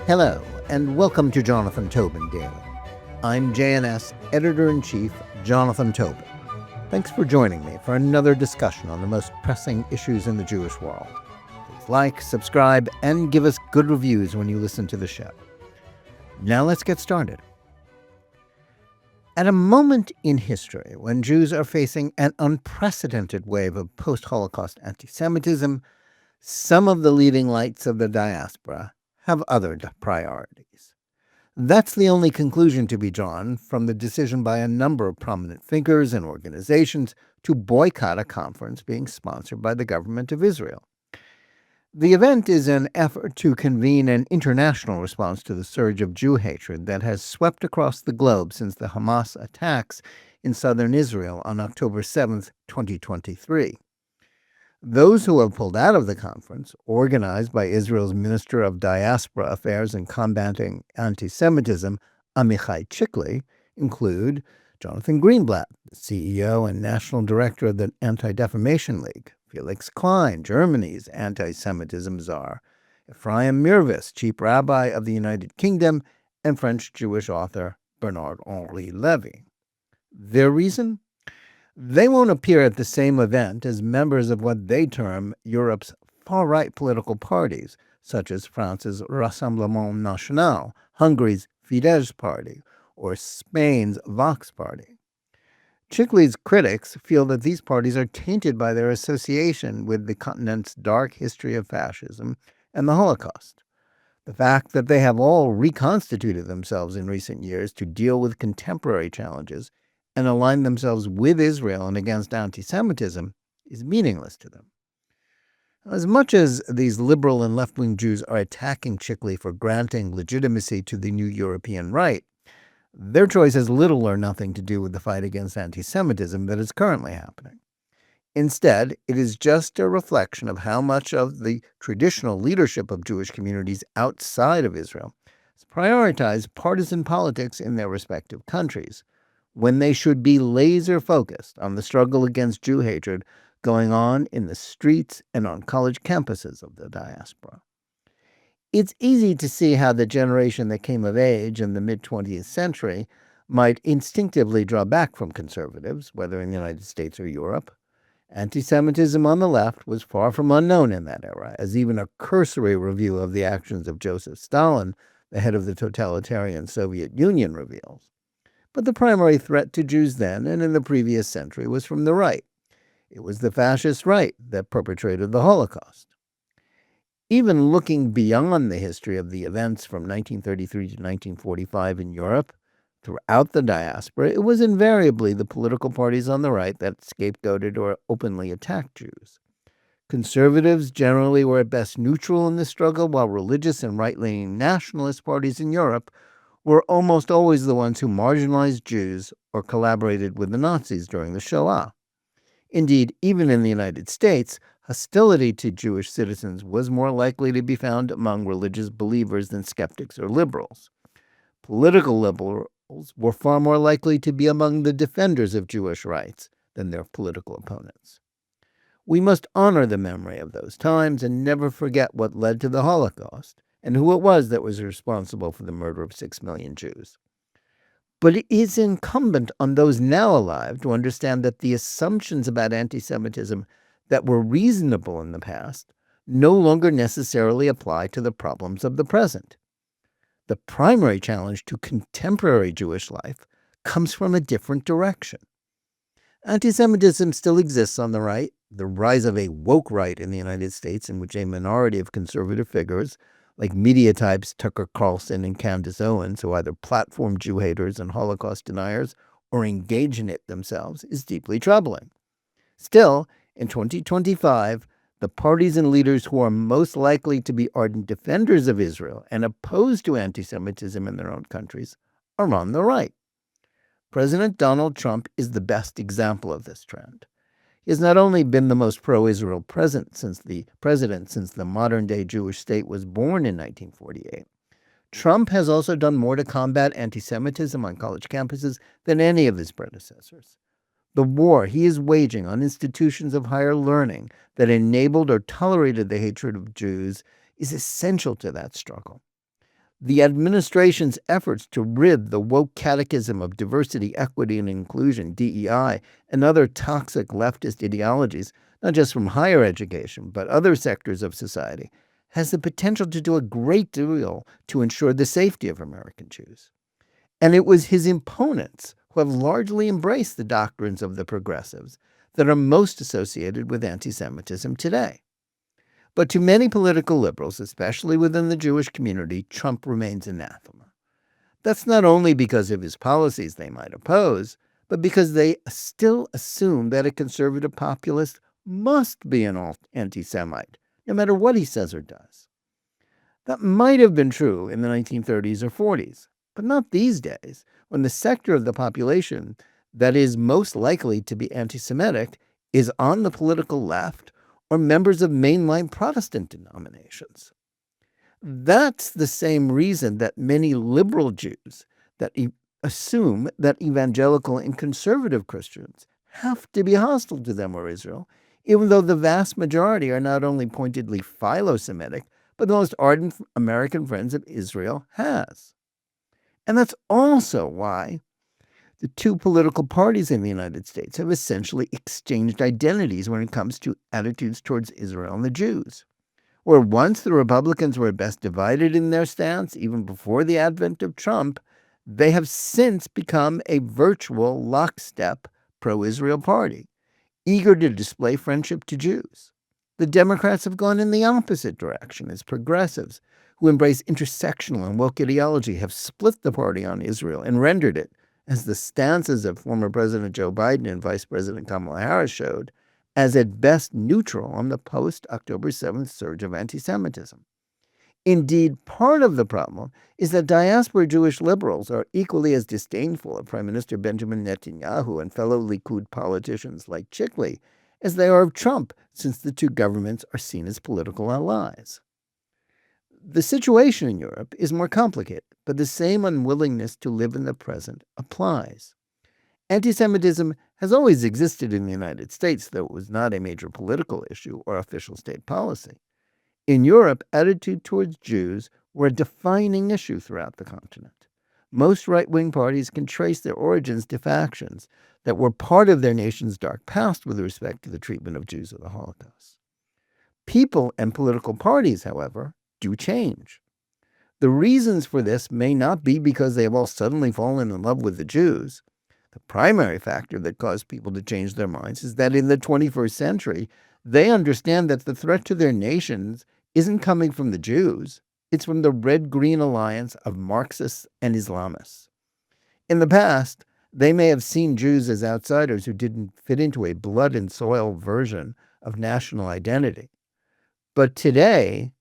Hello, and welcome to Jonathan Tobin Daily. I'm JNS Editor-in-Chief Jonathan Tobin. Thanks for joining me for another discussion on the most pressing issues in the Jewish world. Please like, subscribe, and give us good reviews when you listen to the show. Now let's get started. At a moment in history when Jews are facing an unprecedented wave of post-Holocaust antisemitism, some of the leading lights of the diaspora have other priorities. That's the only conclusion to be drawn from the decision by a number of prominent thinkers and organizations to boycott a conference being sponsored by the government of Israel. The event is an effort to convene an international response to the surge of Jew hatred that has swept across the globe since the Hamas attacks in southern Israel on October 7, 2023. Those who have pulled out of the conference, organized by Israel's Minister of Diaspora Affairs and Combating Antisemitism, Amichai Chikli, include Jonathan Greenblatt, the CEO and National Director of the Anti-Defamation League, Felix Klein, Germany's anti-Semitism czar, Ephraim Mirvis, Chief Rabbi of the United Kingdom, and French Jewish author Bernard-Henri Lévy. Their reason? They won't appear at the same event as members of what they term Europe's far-right political parties, such as France's Rassemblement National, Hungary's Fidesz party, or Spain's Vox party. Chikli's critics feel that these parties are tainted by their association with the continent's dark history of fascism and the Holocaust. The fact that they have all reconstituted themselves in recent years to deal with contemporary challenges and align themselves with Israel and against anti-Semitism is meaningless to them. As much as these liberal and left-wing Jews are attacking Chikli for granting legitimacy to the new European right, their choice has little or nothing to do with the fight against anti-Semitism that is currently happening. Instead, it is just a reflection of how much of the traditional leadership of Jewish communities outside of Israel has prioritized partisan politics in their respective countries, when they should be laser-focused on the struggle against Jew hatred going on in the streets and on college campuses of the diaspora. It's easy to see how the generation that came of age in the mid-20th century might instinctively draw back from conservatives, whether in the United States or Europe. Anti-Semitism on the left was far from unknown in that era, as even a cursory review of the actions of Joseph Stalin, the head of the totalitarian Soviet Union, reveals. But the primary threat to Jews then and in the previous century was from the right. It was the fascist right that perpetrated the Holocaust. Even looking beyond the history of the events from 1933 to 1945 in Europe, throughout the diaspora, it was invariably the political parties on the right that scapegoated or openly attacked Jews. Conservatives generally were at best neutral in the struggle, while religious and right-leaning nationalist parties in Europe were almost always the ones who marginalized Jews or collaborated with the Nazis during the Shoah. Indeed, even in the United States, hostility to Jewish citizens was more likely to be found among religious believers than skeptics or liberals. Political liberals were far more likely to be among the defenders of Jewish rights than their political opponents. We must honor the memory of those times and never forget what led to the Holocaust and who it was that was responsible for the murder of 6 million Jews. But it is incumbent on those now alive to understand that the assumptions about anti-Semitism that were reasonable in the past no longer necessarily apply to the problems of the present. The primary challenge to contemporary Jewish life comes from a different direction. Anti-Semitism still exists on the right. The rise of a woke right in the United States, in which a minority of conservative figures, like media types Tucker Carlson and Candace Owens, who either platform Jew haters and Holocaust deniers or engage in it themselves, is deeply troubling. Still, in 2025, the parties and leaders who are most likely to be ardent defenders of Israel and opposed to anti-Semitism in their own countries are on the right. President Donald Trump is the best example of this trend. He has not only been the most pro-Israel president since the modern-day Jewish state was born in 1948, Trump has also done more to combat anti-Semitism on college campuses than any of his predecessors. The war he is waging on institutions of higher learning that enabled or tolerated the hatred of Jews is essential to that struggle. The administration's efforts to rid the woke catechism of diversity, equity, and inclusion, DEI, and other toxic leftist ideologies, not just from higher education, but other sectors of society, has the potential to do a great deal to ensure the safety of American Jews. And it was his opponents who have largely embraced the doctrines of the progressives that are most associated with anti-Semitism today. But to many political liberals, especially within the Jewish community, Trump remains anathema. That's not only because of his policies they might oppose, but because they still assume that a conservative populist must be an anti-Semite, no matter what he says or does. That might have been true in the 1930s or 40s, but not these days, when the sector of the population that is most likely to be anti-Semitic is on the political left or members of mainline Protestant denominations. That's the same reason that many liberal Jews that assume that evangelical and conservative Christians have to be hostile to them or Israel, even though the vast majority are not only pointedly philo-Semitic, but the most ardent American friends of Israel has. And that's also why the two political parties in the United States have essentially exchanged identities when it comes to attitudes towards Israel and the Jews. Where once the Republicans were at best divided in their stance, even before the advent of Trump, they have since become a virtual lockstep pro-Israel party, eager to display friendship to Jews. The Democrats have gone in the opposite direction as progressives who embrace intersectional and woke ideology have split the party on Israel and rendered it, as the stances of former President Joe Biden and Vice President Kamala Harris showed, as at best neutral on the post-October 7th surge of anti-Semitism. Indeed, part of the problem is that diaspora Jewish liberals are equally as disdainful of Prime Minister Benjamin Netanyahu and fellow Likud politicians like Chickley as they are of Trump, since the two governments are seen as political allies. The situation in Europe is more complicated, but the same unwillingness to live in the present applies. Anti-Semitism has always existed in the United States, though it was not a major political issue or official state policy. In Europe, attitude towards Jews were a defining issue throughout the continent. Most right-wing parties can trace their origins to factions that were part of their nation's dark past with respect to the treatment of Jews of the Holocaust. People and political parties, however, do change. The reasons for this may not be because they have all suddenly fallen in love with the Jews. The primary factor that caused people to change their minds is that in the 21st century, they understand that the threat to their nations isn't coming from the Jews. It's from the red-green alliance of Marxists and Islamists. In the past, they may have seen Jews as outsiders who didn't fit into a blood and soil version of national identity. But today,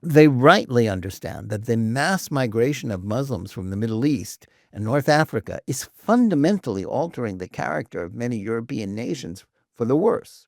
they rightly understand that the mass migration of Muslims from the Middle East and North Africa is fundamentally altering the character of many European nations for the worse.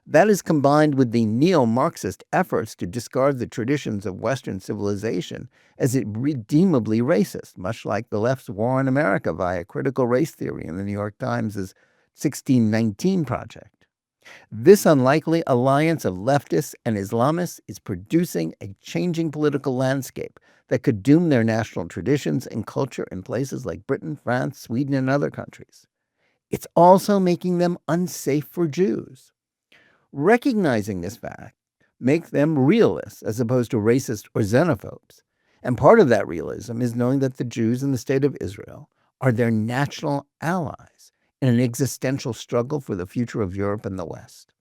That is combined with the neo-Marxist efforts to discard the traditions of Western civilization as irredeemably racist, much like the left's war on America via critical race theory in the New York Times' 1619 Project. This unlikely alliance of leftists and Islamists is producing a changing political landscape that could doom their national traditions and culture in places like Britain, France, Sweden, and other countries. It's also making them unsafe for Jews. Recognizing this fact makes them realists as opposed to racist or xenophobes. And part of that realism is knowing that the Jews in the state of Israel are their natural allies in an existential struggle for the future of Europe and the West.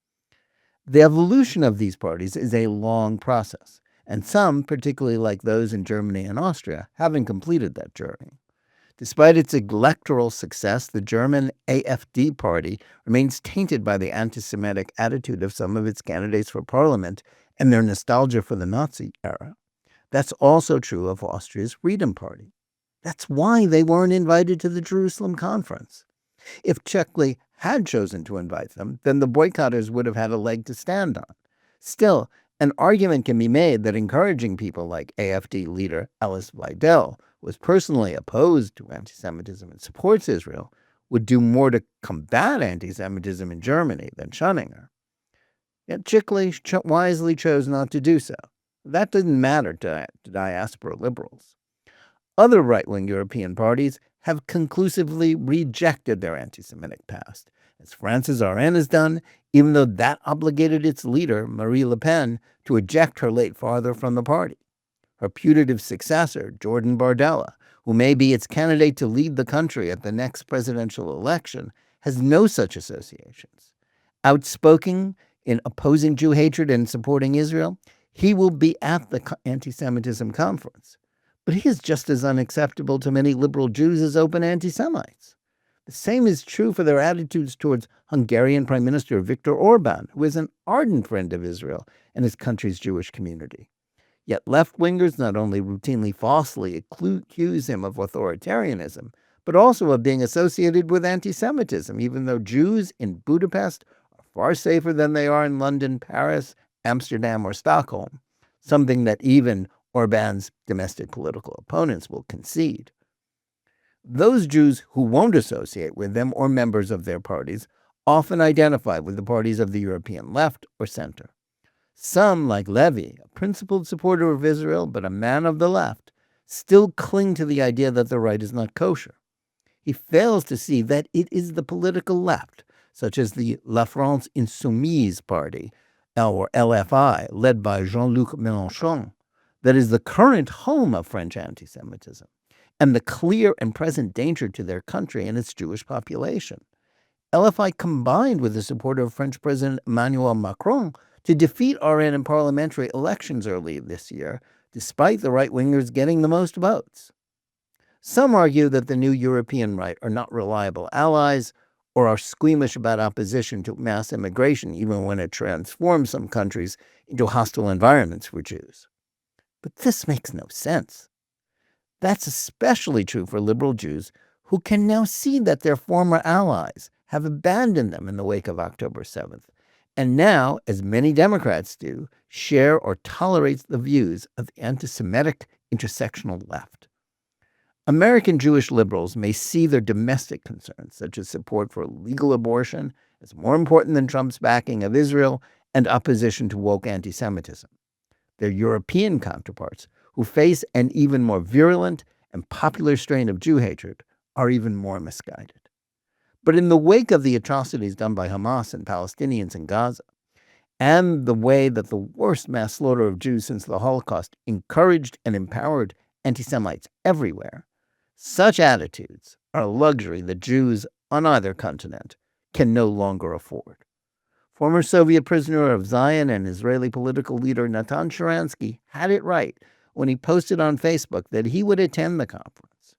The evolution of these parties is a long process, and some, particularly like those in Germany and Austria, haven't completed that journey. Despite its electoral success, the German AfD party remains tainted by the anti-Semitic attitude of some of its candidates for parliament and their nostalgia for the Nazi era. That's also true of Austria's Freedom Party. That's why they weren't invited to the Jerusalem conference. If Checkley had chosen to invite them, then the boycotters would have had a leg to stand on. Still, an argument can be made that encouraging people like AfD leader Alice Weidel, who is personally opposed to anti-Semitism and supports Israel, would do more to combat anti-Semitism in Germany than shunning her. Yet Chickley wisely chose not to do so. That didn't matter to diaspora liberals. Other right-wing European parties have conclusively rejected their anti-Semitic past, as France's RN has done, even though that obligated its leader, Marie Le Pen, to eject her late father from the party. Her putative successor, Jordan Bardella, who may be its candidate to lead the country at the next presidential election, has no such associations. Outspoken in opposing Jew hatred and supporting Israel, he will be at the anti-Semitism conference. But he is just as unacceptable to many liberal Jews as open anti-Semites. The same is true for their attitudes towards Hungarian Prime Minister Viktor Orban, who is an ardent friend of Israel and his country's Jewish community. Yet left-wingers not only routinely falsely accuse him of authoritarianism, but also of being associated with anti-Semitism, even though Jews in Budapest are far safer than they are in London, Paris, Amsterdam, or Stockholm, something that even Orban's domestic political opponents will concede. Those Jews who won't associate with them or members of their parties often identify with the parties of the European left or center. Some, like Levy, a principled supporter of Israel but a man of the left, still cling to the idea that the right is not kosher. He fails to see that it is the political left, such as the La France Insoumise Party, or LFI, led by Jean-Luc Mélenchon, that is the current home of French anti-Semitism, and the clear and present danger to their country and its Jewish population. LFI combined with the support of French President Emmanuel Macron to defeat RN in parliamentary elections early this year, despite the right-wingers getting the most votes. Some argue that the new European right are not reliable allies or are squeamish about opposition to mass immigration, even when it transforms some countries into hostile environments for Jews. But this makes no sense. That's especially true for liberal Jews who can now see that their former allies have abandoned them in the wake of October 7th, and now, as many Democrats do, share or tolerate the views of the anti-Semitic intersectional left. American Jewish liberals may see their domestic concerns, such as support for legal abortion, as more important than Trump's backing of Israel and opposition to woke anti-Semitism. Their European counterparts, who face an even more virulent and popular strain of Jew hatred, are even more misguided. But in the wake of the atrocities done by Hamas and Palestinians in Gaza, and the way that the worst mass slaughter of Jews since the Holocaust encouraged and empowered anti-Semites everywhere, such attitudes are a luxury that Jews on either continent can no longer afford. Former Soviet prisoner of Zion and Israeli political leader Natan Sharansky had it right when he posted on Facebook that he would attend the conference.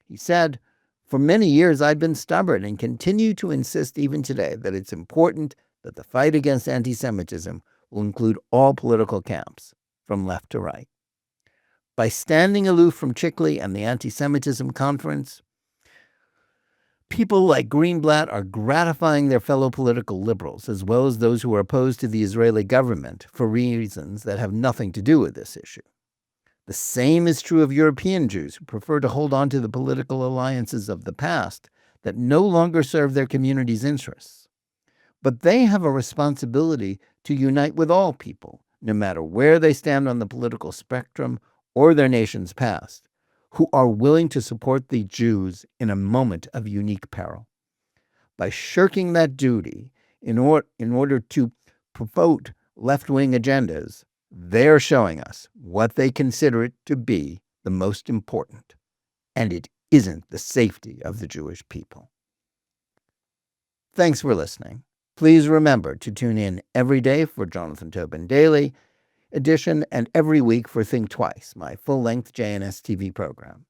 He said, "For many years I've been stubborn and continue to insist even today that it's important that the fight against anti-Semitism will include all political camps, from left to right." By standing aloof from Chickley and the Antisemitism conference, people like Greenblatt are gratifying their fellow political liberals, as well as those who are opposed to the Israeli government for reasons that have nothing to do with this issue. The same is true of European Jews who prefer to hold on to the political alliances of the past that no longer serve their community's interests. But they have a responsibility to unite with all people, no matter where they stand on the political spectrum or their nation's past, who are willing to support the Jews in a moment of unique peril. By shirking that duty in order to promote left-wing agendas, they're showing us what they consider it to be the most important, and it isn't the safety of the Jewish people. Thanks for listening. Please remember to tune in every day for Jonathan Tobin Daily edition and every week for Think Twice, my full-length JNS TV program.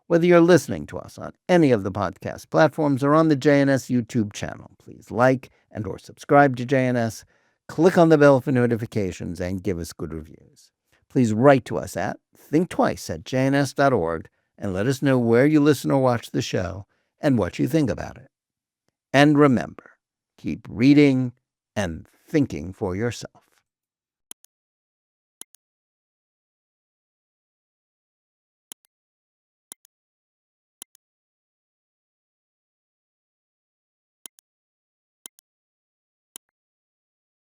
Whether you're listening to us on any of the podcast platforms or on the JNS YouTube channel, please like and or subscribe to JNS, click on the bell for notifications, and give us good reviews. Please write to us at thinktwice@jns.org and let us know where you listen or watch the show and what you think about it. And remember, keep reading and thinking for yourself.